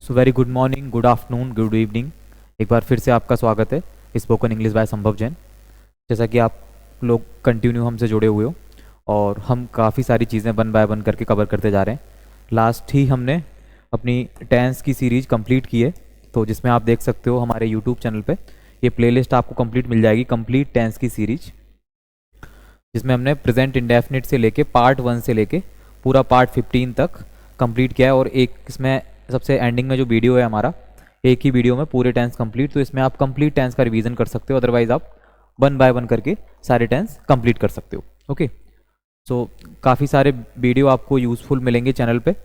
So very good morning, good afternoon, good evening. एक बार फिर से आपका स्वागत है स्पोकन इंग्लिश बाय संभव जैन। जैसा कि आप लोग कंटिन्यू हमसे जुड़े हुए हो और हम काफ़ी सारी चीज़ें वन बाय वन करके कवर करते जा रहे हैं। लास्ट ही हमने अपनी टेंस की सीरीज़ कंप्लीट की है, तो जिसमें आप देख सकते हो हमारे यूट्यूब चैनल पे ये प्लेलिस्ट आपको कंप्लीट मिल जाएगी, कंप्लीट टेंस की सीरीज, जिसमें हमने प्रेजेंट इंडेफिनिट से लेके पार्ट 1 से लेके पूरा पार्ट 15 तक कंप्लीट किया है। और एक इसमें सबसे एंडिंग में जो वीडियो है हमारा, एक ही वीडियो में पूरे टेंस कंप्लीट, तो इसमें आप कंप्लीट टेंस का रिवीजन कर सकते हो, अदरवाइज आप वन बाय वन करके सारे टेंस कंप्लीट कर सकते हो। ओके, सो काफ़ी सारे वीडियो आपको यूज़फुल मिलेंगे चैनल पे।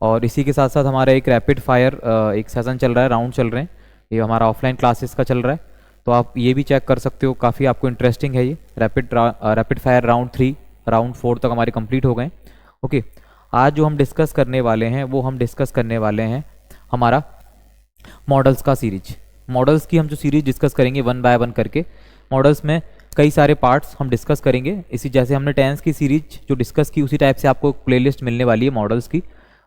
और इसी के साथ साथ हमारा एक रैपिड फायर एक सेशन चल रहा है, राउंड चल रहे हैं, ये हमारा ऑफलाइन क्लासेस का चल रहा है, तो आप ये भी चेक कर सकते हो। काफ़ी आपको इंटरेस्टिंग है ये रैपिड फायर राउंड 3 राउंड 4 तक हमारे कंप्लीट हो गए। ओके, आज जो हम डिस्कस करने वाले हैं वो हम डिस्कस करने वाले हैं हमारा मॉडल्स का सीरीज। मॉडल्स की हम जो सीरीज डिस्कस करेंगे वन बाय वन करके, मॉडल्स में कई सारे पार्ट्स हम डिस्कस करेंगे। इसी जैसे हमने टेंस की सीरीज जो डिस्कस की उसी टाइप से आपको प्लेलिस्ट मिलने वाली है मॉडल्स की।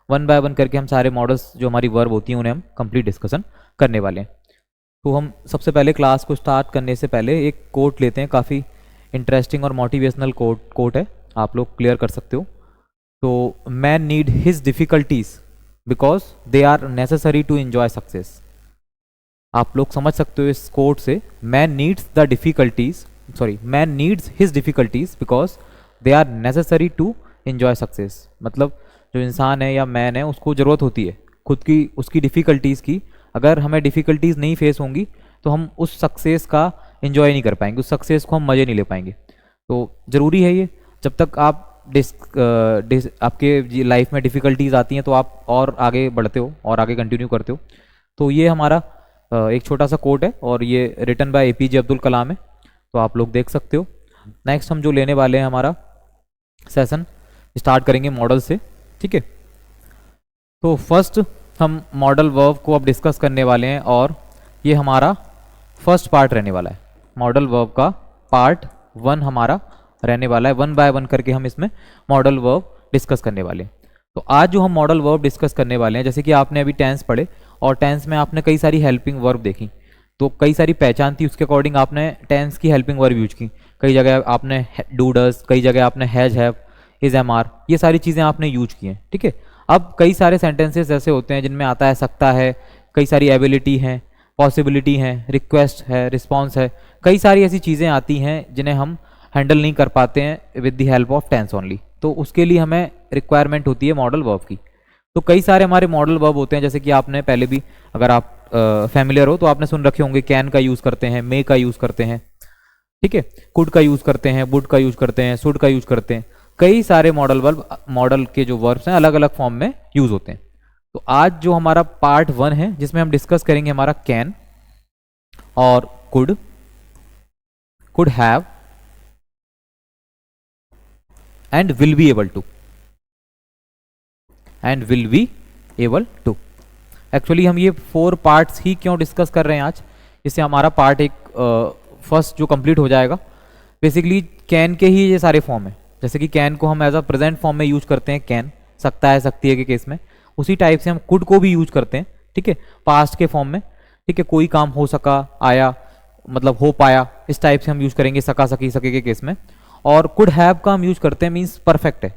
वन बाय वन करके हम सारे मॉडल्स जो हमारी वर्ब होती हैं उन्हें हम कंप्लीट डिस्कशन करने वाले हैं। तो हम सबसे पहले क्लास को स्टार्ट करने से पहले एक कोट लेते हैं, काफ़ी इंटरेस्टिंग और मोटिवेशनल कोट है, आप लोग क्लियर कर सकते हो। तो man need his difficulties because they are necessary to enjoy success. आप लोग समझ सकते हो इस कोट से, man needs his difficulties because they are necessary to enjoy success. मतलब जो इंसान है या मैन है उसको ज़रूरत होती है खुद की उसकी डिफ़िकल्टीज़ की। अगर हमें डिफ़िकल्टीज़ नहीं फेस होंगी तो हम उस सक्सेस का एंजॉय नहीं कर पाएंगे, उस सक्सेस को हम मज़े नहीं ले पाएंगे। तो ज़रूरी है ये, जब तक आप आपके लाइफ में डिफ़िकल्टीज़ आती हैं तो आप और आगे बढ़ते हो और आगे कंटिन्यू करते हो। तो ये हमारा एक छोटा सा कोट है और ये written by APJ Abdul Kalam है, तो आप लोग देख सकते हो। नेक्स्ट हम जो लेने वाले हैं, हमारा सेशन स्टार्ट करेंगे मॉडल से, ठीक है। तो फर्स्ट हम मॉडल वर्ब को अब डिस्कस करने वाले हैं और ये हमारा फर्स्ट पार्ट रहने वाला है। मॉडल वर्ब का पार्ट 1 हमारा रहने वाला है, वन बाय वन करके हम इसमें मॉडल वर्ब डिस्कस करने वाले हैं। तो आज जो हम मॉडल वर्ब डिस्कस करने वाले हैं, जैसे कि आपने अभी टेंस पढ़े और टेंस में आपने कई सारी हेल्पिंग वर्ब देखी, तो कई सारी पहचान थी, उसके अकॉर्डिंग आपने टेंस की हेल्पिंग वर्ब यूज की। कई जगह आपने डू डज, कई जगह आपने has have is am are, ये सारी चीज़ें आपने यूज की हैं, ठीक है। अब कई सारे सेंटेंसेस ऐसे होते हैं जिनमें आता है सकता है, कई सारी एबिलिटी हैं, पॉसिबिलिटी हैं, रिक्वेस्ट है, रिस्पॉन्स है, कई सारी ऐसी चीज़ें आती हैं जिन्हें हम हैंडल नहीं कर पाते हैं with the help of tense only. तो उसके लिए हमें रिक्वायरमेंट होती है मॉडल वर्ब की। तो कई सारे हमारे मॉडल वर्ब होते हैं, जैसे कि आपने पहले भी, अगर आप फैमिलियर हो तो आपने सुन रखे होंगे, कैन का यूज़ करते हैं, मे का यूज़ करते हैं, ठीक है, कुड का यूज़ करते हैं, वुड का यूज़ करते हैं, शुड का यूज़ करते हैं। कई सारे मॉडल के जो वर्ब्स हैं अलग अलग फॉर्म में यूज़ होते हैं। तो आज जो हमारा पार्ट 1 है जिसमें हम डिस्कस करेंगे हमारा कैन और could have and will be able to. Actually हम ये 4 पार्ट्स ही क्यों डिस्कस कर रहे हैं आज, इससे हमारा पार्ट एक फर्स्ट जो कंप्लीट हो जाएगा। बेसिकली कैन के ही ये सारे फॉर्म है, जैसे कि कैन को हम एज अ प्रेजेंट फॉर्म में यूज करते हैं, कैन सकता है, सकती है के केस में, उसी टाइप से हम कुड को भी यूज करते हैं, ठीक है, पास्ट के फॉर्म में, ठीक है। कोई काम हो सका, आया, मतलब हो पाया, इस टाइप से हम यूज करेंगे सका, सकी, सके के केस में। और कुड हैव का हम यूज करते हैं, मीन्स परफेक्ट है,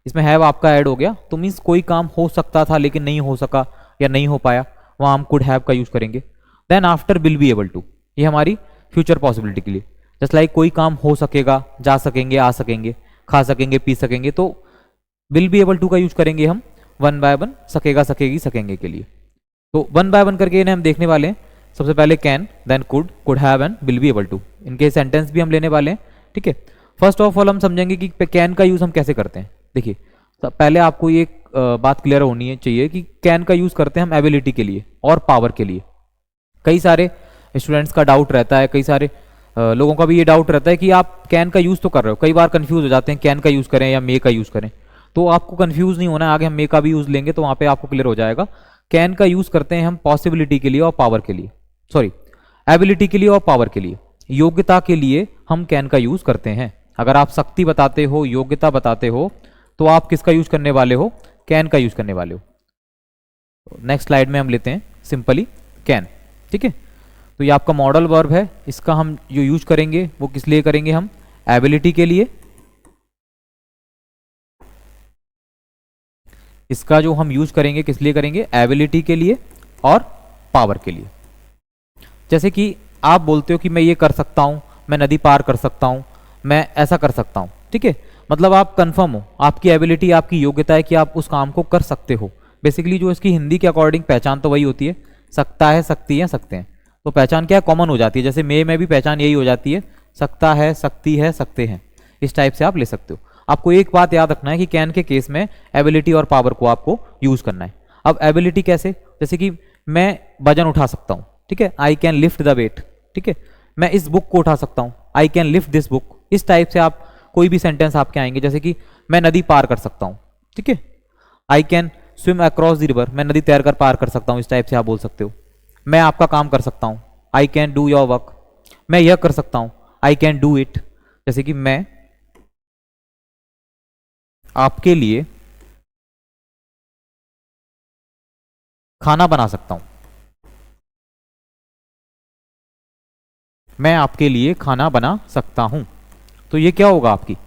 इसमें हैव आपका ऐड हो गया, तो मीन्स कोई काम हो सकता था लेकिन नहीं हो सका या नहीं हो पाया, वहाँ हम कुड हैव का यूज करेंगे। Then after will be able to, ये हमारी फ्यूचर पॉसिबिलिटी के लिए, जस्ट लाइक कोई काम हो सकेगा, जा सकेंगे, आ सकेंगे, खा सकेंगे, पी सकेंगे, तो विल बी एबल टू का यूज करेंगे हम वन बाय वन, सकेगा, सकेगी, सकेंगे के लिए। तो वन बाय वन करके इन्हें हम देखने वाले हैं। सबसे पहले can, then could have and will be able to, इनके सेंटेंस भी हम लेने वाले हैं, ठीक है। फर्स्ट ऑफ ऑल हम समझेंगे कि कैन का यूज हम कैसे करते हैं। देखिए, पहले आपको ये बात क्लियर होनी चाहिए कि कैन का यूज करते हैं हम एबिलिटी के लिए और पावर के लिए। कई सारे स्टूडेंट्स का डाउट रहता है, कई सारे लोगों का भी ये डाउट रहता है कि आप कैन का यूज तो कर रहे हो, कई बार कंफ्यूज हो जाते हैं कैन का यूज करें या मे का यूज करें। तो आपको कंफ्यूज नहीं होना है, आगे हम मे का भी यूज लेंगे तो वहां पे आपको क्लियर हो जाएगा। कैन का यूज करते हैं हम पॉसिबिलिटी के लिए और पावर के लिए, सॉरी, एबिलिटी के लिए और पावर के लिए, योग्यता के लिए हम कैन का यूज करते हैं। अगर आप शक्ति बताते हो, योग्यता बताते हो, तो आप किसका यूज करने वाले हो, कैन का यूज करने वाले हो। नेक्स्ट स्लाइड में हम लेते हैं सिंपली कैन, ठीक है। तो ये आपका मॉडल वर्ब है, इसका हम जो यूज करेंगे वो किस लिए करेंगे, हम एबिलिटी के लिए। इसका जो हम यूज करेंगे किस लिए करेंगे, एबिलिटी के लिए और पावर के लिए। जैसे कि आप बोलते हो कि मैं ये कर सकता हूं, मैं नदी पार कर सकता हूं, मैं ऐसा कर सकता हूं, ठीक है। मतलब आप कंफर्म हो, आपकी एबिलिटी, आपकी योग्यता है कि आप उस काम को कर सकते हो। बेसिकली जो इसकी हिंदी के अकॉर्डिंग पहचान तो वही होती है, सकता है, सकती है, सकते हैं। तो पहचान क्या है, कॉमन हो जाती है। जैसे में भी पहचान यही हो जाती है, सकता है, सकती है, सकते हैं, इस टाइप से आप ले सकते हो। आपको एक बात याद रखना है कि कैन के केस में एबिलिटी और पावर को आपको यूज करना है। अब एबिलिटी कैसे, जैसे कि मैं वजन उठा सकता हूं, ठीक है, I can lift the weight, ठीक है। मैं इस बुक को उठा सकता हूं, I can lift this book. इस टाइप से आप कोई भी सेंटेंस आपके आएंगे। जैसे कि मैं नदी पार कर सकता हूं, ठीक है, I can swim across the river, मैं नदी तैर कर पार कर सकता हूं, इस टाइप से आप बोल सकते हो। मैं आपका काम कर सकता हूं, I can do your work. मैं यह कर सकता हूं, आई कैन डू इट। जैसे कि मैं आपके लिए खाना बना सकता हूं, मैं आपके लिए खाना बना सकता हूं। तो ये क्या होगा आपकी,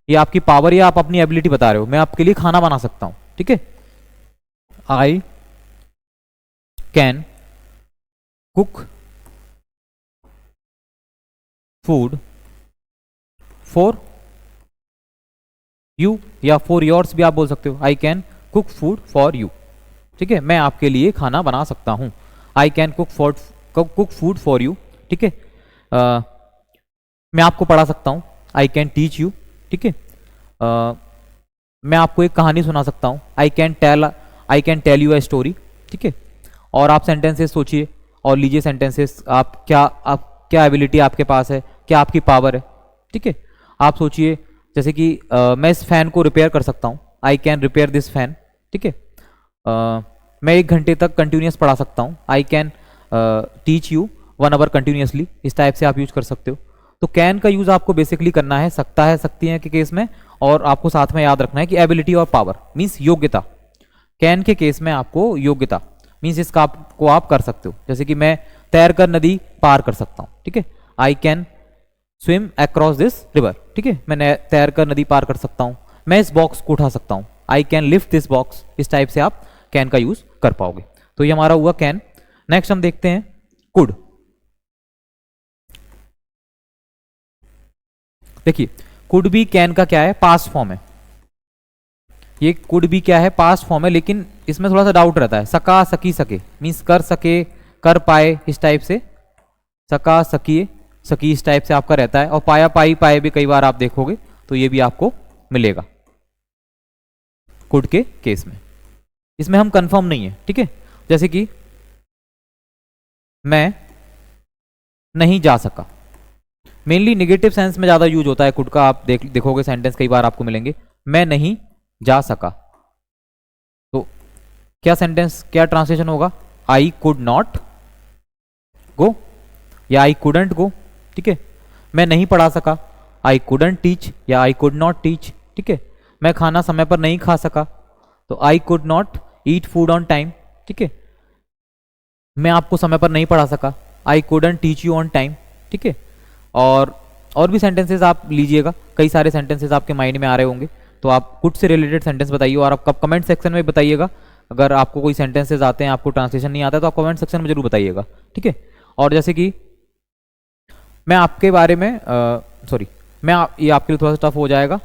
ये आपकी पावर या आप अपनी एबिलिटी बता रहे हो। मैं आपके लिए खाना बना सकता हूं, ठीक है, I can cook food for you, या फॉर योर्स भी आप बोल सकते हो। I can cook food for you, ठीक है, मैं आपके लिए खाना बना सकता हूं। I can cook food for you, ठीक है। मैं आपको पढ़ा सकता हूं, आई कैन टीच यू, ठीक है। मैं आपको एक कहानी सुना सकता हूं, I can tell you a story, ठीक है। और आप सेंटेंसेस सोचिए और लीजिए सेंटेंसेस, आप क्या एबिलिटी आपके पास है, क्या आपकी पावर है, ठीक है। आप सोचिए जैसे कि मैं इस फैन को रिपेयर कर सकता हूं, I can repair this fan, ठीक है। मैं 1 घंटे तक कंटिन्यूस पढ़ा सकता हूं, I can teach you 1 hour continuously. इस टाइप से आप यूज कर सकते हो। तो कैन का यूज आपको बेसिकली करना है सकता है, सकती है के केस में, और आपको साथ में याद रखना है कि एबिलिटी और पावर मीन्स योग्यता। कैन के केस में आपको योग्यता मीन्स इसका आपको आप कर सकते हो। जैसे कि मैं तैर कर नदी पार कर सकता हूं, ठीक है, I can swim across this river, ठीक है, मैं तैर कर नदी पार कर सकता हूं। मैं इस बॉक्स को उठा सकता हूं, I can lift this box. इस टाइप से आप कैन का यूज कर पाओगे। तो ये हमारा हुआ कैन। नेक्स्ट हम देखते हैं कुड। देखिए कुड भी कैन का क्या है, पास्ट फॉर्म है। ये कुड भी क्या है, पास्ट फॉर्म है, लेकिन इसमें थोड़ा सा डाउट रहता है। सका, सकी, सके मीन्स कर सके, कर पाए, इस टाइप से सका, सकिए, सकी, इस टाइप से आपका रहता है। और पाया, पाई, पाए भी कई बार आप देखोगे तो ये भी आपको मिलेगा कुड के केस में। इसमें हम कंफर्म नहीं है, ठीक है। जैसे कि मैं नहीं जा सका, मेनली नेगेटिव सेंस में ज्यादा यूज होता है कुड का। आप देखोगे सेंटेंस कई बार आपको मिलेंगे, मैं नहीं जा सका। तो क्या सेंटेंस, क्या ट्रांसलेशन होगा, आई कुड नॉट गो या आई कुडंट गो, ठीक है। मैं नहीं पढ़ा सका, आई कुडंट टीच या आई कुड नॉट टीच, ठीक है। मैं खाना समय पर नहीं खा सका, तो आई could not eat food on time, ठीक है। मैं आपको समय पर नहीं पढ़ा सका, I couldn't teach you on time, ठीक है। और भी सेंटेंसेस आप लीजिएगा, कई सारे सेंटेंसेस आपके माइंड में आ रहे होंगे। तो आप कुड से रिलेटेड सेंटेंस बताइए, और आप कमेंट सेक्शन में बताइएगा। अगर आपको कोई सेंटेंसेस आते हैं, आपको ट्रांसलेशन नहीं आता, तो आप कमेंट सेक्शन में जरूर बताइएगा, ठीक है। और जैसे कि मैं आपके बारे में ये आपके लिए थोड़ा सा टफ हो जाएगा।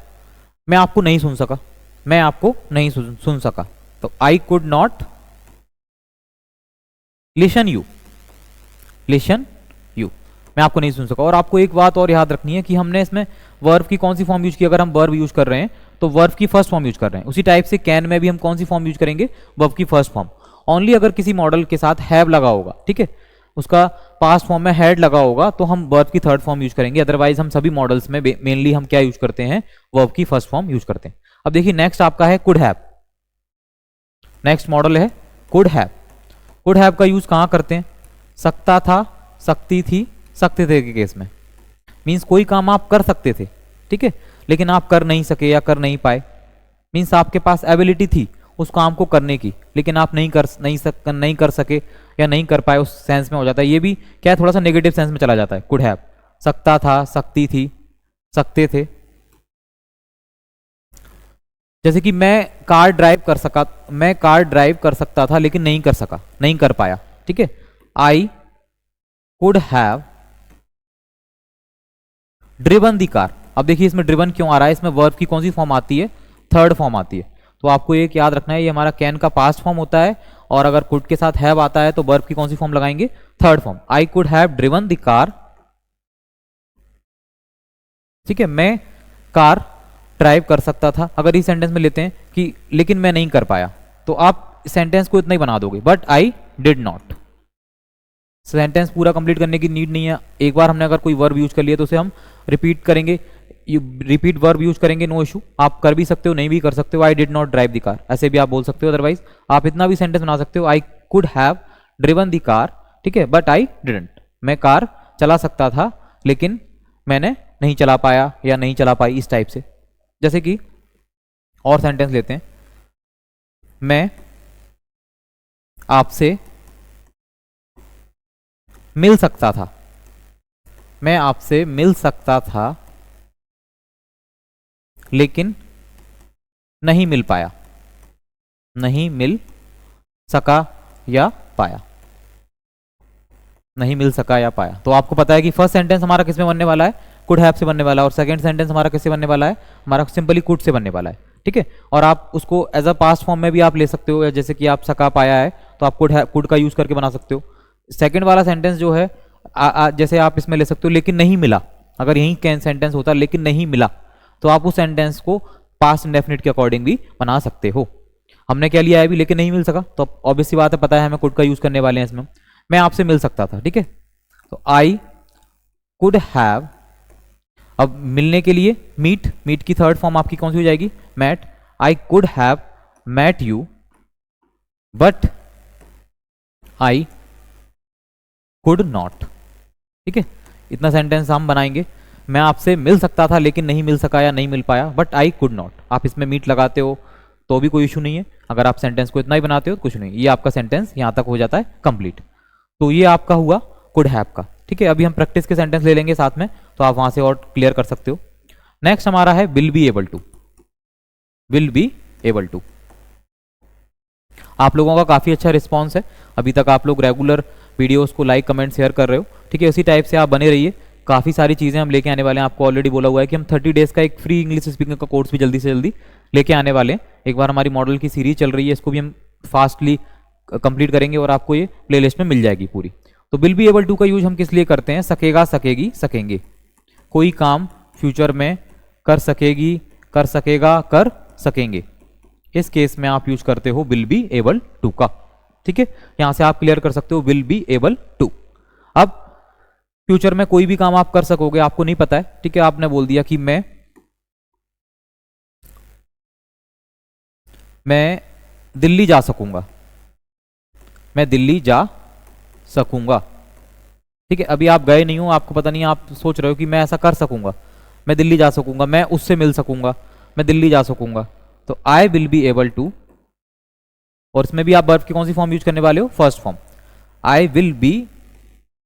मैं आपको नहीं सुन सका, मैं आपको नहीं सुन सका, तो आई कुड नॉट लिसन यू, मैं आपको नहीं सुन सका। और आपको एक बात और याद रखनी है कि हमने इसमें वर्ब की कौन सी फॉर्म यूज की। अगर हम वर्ब यूज कर रहे हैं तो वर्ब की फर्स्ट फॉर्म यूज कर रहे हैं। उसी टाइप से कैन में भी हम कौन सी फॉर्म यूज करेंगे, वर्ब की फर्स्ट फॉर्म। ओनली अगर किसी मॉडल के साथ हैव लगा होगा, ठीक है, उसका पास्ट फॉर्म में हैड लगा होगा, तो हम वर्ब की थर्ड फॉर्म यूज करेंगे। अदरवाइज हम सभी मॉडल्स में मेनली हम क्या यूज करते हैं, वर्ब की फर्स्ट फॉर्म यूज करते हैं। अब देखिए नेक्स्ट आपका है कुड हैव। नेक्स्ट मॉडल है कुड हैव। कुड हैव का यूज कहां करते हैं, सकता था, सकती थी, सकते थे के केस में। मीन्स कोई काम आप कर सकते थे, ठीक है, लेकिन आप कर नहीं सके या कर नहीं पाए। मीन्स आपके पास एबिलिटी थी, उस काम को करने की, लेकिन आप नहीं कर सके या नहीं कर पाए, उस सेंस में हो जाता है। ये भी क्या है, थोड़ा सा नेगेटिव सेंस में चला जाता है। कुड हैव, सकता था, सकती थी, सकते थे। जैसे कि मैं कार ड्राइव कर सकता था लेकिन नहीं कर सका, नहीं कर पाया। ठीक है, आई could have driven the car. अब देखिए इसमें ड्रिवन क्यों आ रहा है, इसमें वर्ब की कौन सी फॉर्म आती है, थर्ड फॉर्म आती है। तो आपको एक याद रखना है, ये हमारा कैन का पास्ट फॉर्म होता है, और अगर कुड के साथ हैव आता है तो वर्ब की कौन सी फॉर्म लगाएंगे, third form. I could have driven the car. ठीक है, मैं कार ड्राइव कर सकता था। अगर इस सेंटेंस में लेते हैं कि लेकिन मैं नहीं कर पाया, तो आप सेंटेंस को इतना ही बना दोगे, but I did not. Sentence पूरा कंप्लीट करने की नीड नहीं है। एक बार हमने अगर कोई वर्ब यूज कर लिया तो उसे हम रिपीट करेंगे, रिपीट वर्ब यूज करेंगे, नो इशू। आप कर भी सकते हो, नहीं भी कर सकते हो। I did not drive the car, ऐसे भी आप बोल सकते हो। अदरवाइज आप इतना भी सेंटेंस बना सकते हो, आई could have driven the car, ठीक है, बट आई डिडंट। मैं कार चला सकता था लेकिन मैंने नहीं चला पाया या नहीं चला पाई, इस टाइप से। जैसे कि और सेंटेंस लेते हैं, मैं आपसे मिल सकता था, मैं आपसे मिल सकता था लेकिन नहीं मिल पाया, नहीं मिल सका या पाया, नहीं मिल सका या पाया। तो आपको पता है कि फर्स्ट सेंटेंस हमारा किस में बनने वाला है, कुड हैव से बनने वाला है, और सेकंड सेंटेंस हमारा किससे बनने वाला है, हमारा सिंपली कुड से बनने वाला है। ठीक है, और आप उसको एज अ पास्ट फॉर्म में भी आप ले सकते हो, जैसे कि आप सका पाया है तो आप कुड का यूज करके बना सकते हो। सेकंड वाला सेंटेंस जो है जैसे आप इसमें ले सकते हो लेकिन नहीं मिला। अगर यही कैन सेंटेंस होता लेकिन नहीं मिला, तो आप उस सेंटेंस को पास्ट इंडेफिनिट के अकॉर्डिंग भी बना सकते हो। हमने क्या लिया है अभी, लेकिन नहीं मिल सका, तो ऑब्वियसली बात है, पता है हमें कुड का यूज करने वाले हैं इसमें। मैं आपसे मिल सकता था, ठीक है, तो आई कुड हैव। अब मिलने के लिए मीट की थर्ड फॉर्म आपकी कौन सी हो जाएगी, met. I could have met you but I could not. ठीक है, इतना सेंटेंस हम बनाएंगे। मैं आपसे मिल सकता था लेकिन नहीं मिल सका या नहीं मिल पाया, बट आई कुड नॉट। आप इसमें मीट लगाते हो तो भी कोई इशू नहीं है, अगर आप सेंटेंस को इतना ही बनाते हो तो कुछ नहीं, ये आपका सेंटेंस यहां तक हो जाता है कंप्लीट। तो ये आपका हुआ कुड हैव का। ठीक है, अभी हम प्रैक्टिस के सेंटेंस ले लेंगे साथ में, तो आप वहां से और क्लियर कर सकते हो। नेक्स्ट हमारा है will be able to. Will be able to, आप लोगों का काफी अच्छा रिस्पॉन्स है, अभी तक आप लोग रेगुलर वीडियोस को लाइक कमेंट शेयर कर रहे हो। ठीक है, उसी टाइप से आप बने रहिए। काफ़ी सारी चीज़ें हम लेके आने वाले हैं, आपको ऑलरेडी बोला हुआ है कि हम 30 डेज का एक फ्री इंग्लिश स्पीकिंग का कोर्स भी जल्दी से जल्दी लेके आने वाले हैं। एक बार हमारी मॉडल की सीरीज चल रही है, इसको भी हम फास्टली कंप्लीट करेंगे और आपको ये प्लेलिस्ट में मिल जाएगी पूरी। तो विल बी एबल टू का यूज हम किस लिए करते हैं, सकेगा, सकेगी, सकेंगे। कोई काम फ्यूचर में कर सकेगी, कर सकेगा, कर सकेंगे, इस केस में आप यूज करते हो विल बी एबल टू का। ठीक है, यहां से आप क्लियर कर सकते हो विल बी एबल टू। अब फ्यूचर में कोई भी काम आप कर सकोगे, आपको नहीं पता है, ठीक है, आपने बोल दिया कि मैं दिल्ली जा सकूंगा, मैं दिल्ली जा सकूंगा। ठीक है, अभी आप गए नहीं हो, आपको पता नहीं, आप सोच रहे हो कि मैं ऐसा कर सकूंगा, मैं दिल्ली जा सकूंगा, मैं उससे मिल सकूंगा, मैं दिल्ली जा सकूंगा। तो I will be able to, और इसमें भी आप वर्ब की कौन सी फॉर्म यूज करने वाले हो, first form. I will be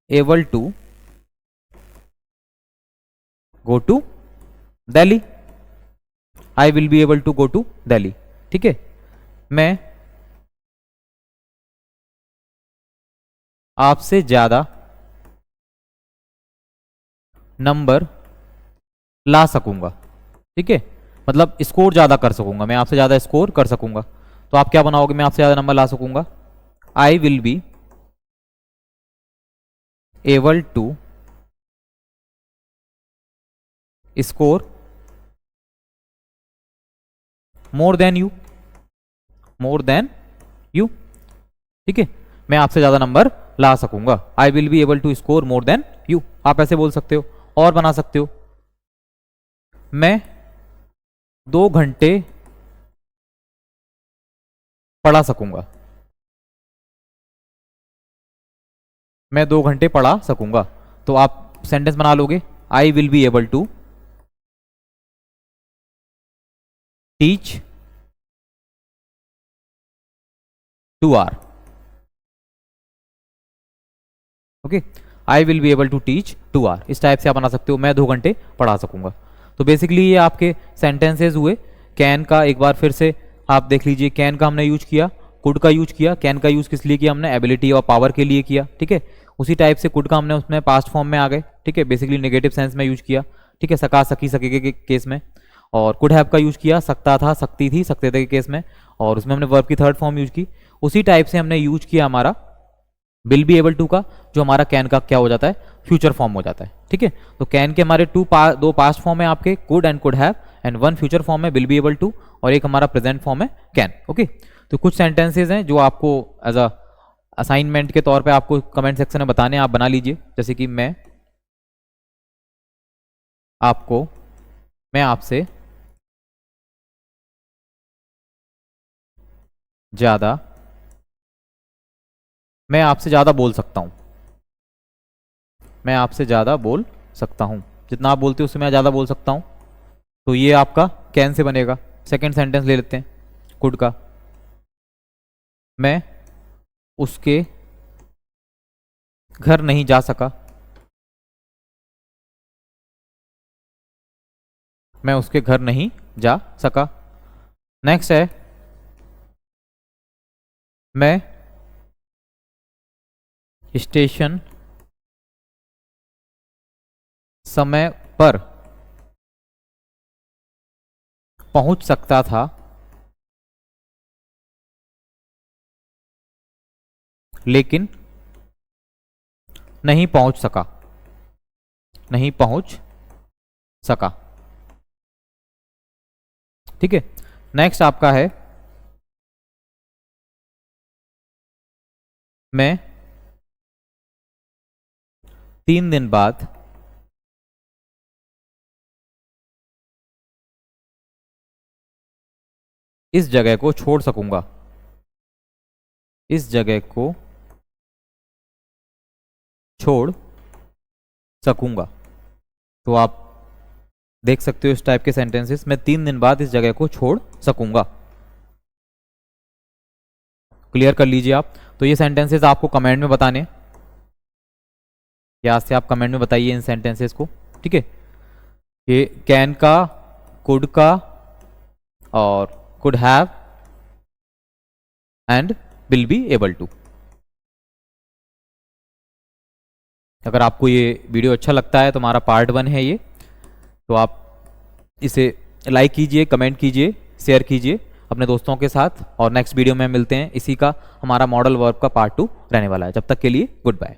able to go to Delhi, I will be able to go to Delhi. ठीक है, मैं आपसे ज्यादा नंबर ला सकूंगा। ठीक है, मतलब स्कोर ज्यादा कर सकूंगा, मैं आपसे ज्यादा स्कोर कर सकूंगा। तो आप क्या बनाओगे, मैं आपसे ज्यादा नंबर ला सकूंगा, I will be able to score more than you, more than you. ठीक है, मैं आपसे ज्यादा नंबर ला सकूंगा, I will be able to score more than you. आप ऐसे बोल सकते हो, और बना सकते हो, मैं 2 घंटे पढ़ा सकूंगा, मैं 2 घंटे पढ़ा सकूंगा। तो आप सेंटेंस बना लोगे, I will be able to teach 2 hour. Okay, I will be able to teach 2 hour. इस टाइप से आप बना सकते हो, मैं 2 घंटे पढ़ा सकूंगा. तो बेसिकली ये आपके सेंटेंसेज हुए. कैन का एक बार फिर से आप देख लीजिए. कैन का हमने यूज किया, कुड का यूज किया. कैन का यूज किस लिए किया हमने? एबिलिटी और पावर के लिए किया. ठीक है. उसी टाइप से कुड का हमने उसमें पास्ट फॉर्म में आ गए. ठीक है, बेसिकली नेगेटिव सेंस में यूज किया. ठीक है, सका सकी सके के केस में. और कुड हैव का यूज किया सकता था सकती थी सकते थे के केस में, और उसमें हमने वर्ब की थर्ड फॉर्म यूज की. उसी टाइप से हमने यूज किया हमारा विल बी एबल टू का, जो हमारा कैन का क्या हो जाता है? फ्यूचर फॉर्म हो जाता है. ठीक है, तो कैन के हमारे दो पास्ट फॉर्म है आपके, could and could have, and one future form है विल बी एबल टू, और एक हमारा प्रेजेंट फॉर्म है कैन. ओके, तो कुछ सेंटेंसेज हैं जो आपको एज अ असाइनमेंट के तौर पे आपको कमेंट सेक्शन में बताने, आप बना लीजिए. जैसे कि मैं आपसे ज्यादा मैं आपसे ज्यादा बोल सकता हूं. मैं आपसे ज्यादा बोल सकता हूं. जितना आप बोलते हो उससे मैं ज्यादा बोल सकता हूं. तो ये आपका कैन से बनेगा. सेकंड सेंटेंस ले लेते हैं कुड का. मैं उसके घर नहीं जा सका. मैं उसके घर नहीं जा सका. नेक्स्ट है मैं स्टेशन समय पर पहुंच सकता था, लेकिन नहीं पहुंच सका. नहीं पहुंच सका. ठीक है. नेक्स्ट आपका है मैं 3 दिन बाद इस जगह को छोड़ सकूंगा. इस जगह को छोड़ सकूंगा. तो आप देख सकते हो इस टाइप के सेंटेंसेस. मैं 3 दिन बाद इस जगह को छोड़ सकूंगा. क्लियर कर लीजिए आप. तो ये सेंटेंसेस आपको कमेंट में बताने, यहाँ से आप कमेंट में बताइए इन सेंटेंसेस को. ठीक है, ये कैन का, कुड का, और could have, and will be able to. अगर आपको ये वीडियो अच्छा लगता है तो हमारा पार्ट 1 है ये, तो आप इसे लाइक कीजिए, कमेंट कीजिए, शेयर कीजिए अपने दोस्तों के साथ. और नेक्स्ट वीडियो में मिलते हैं. इसी का हमारा मॉडल वर्ब का पार्ट 2 रहने वाला है. जब तक के लिए गुड बाय.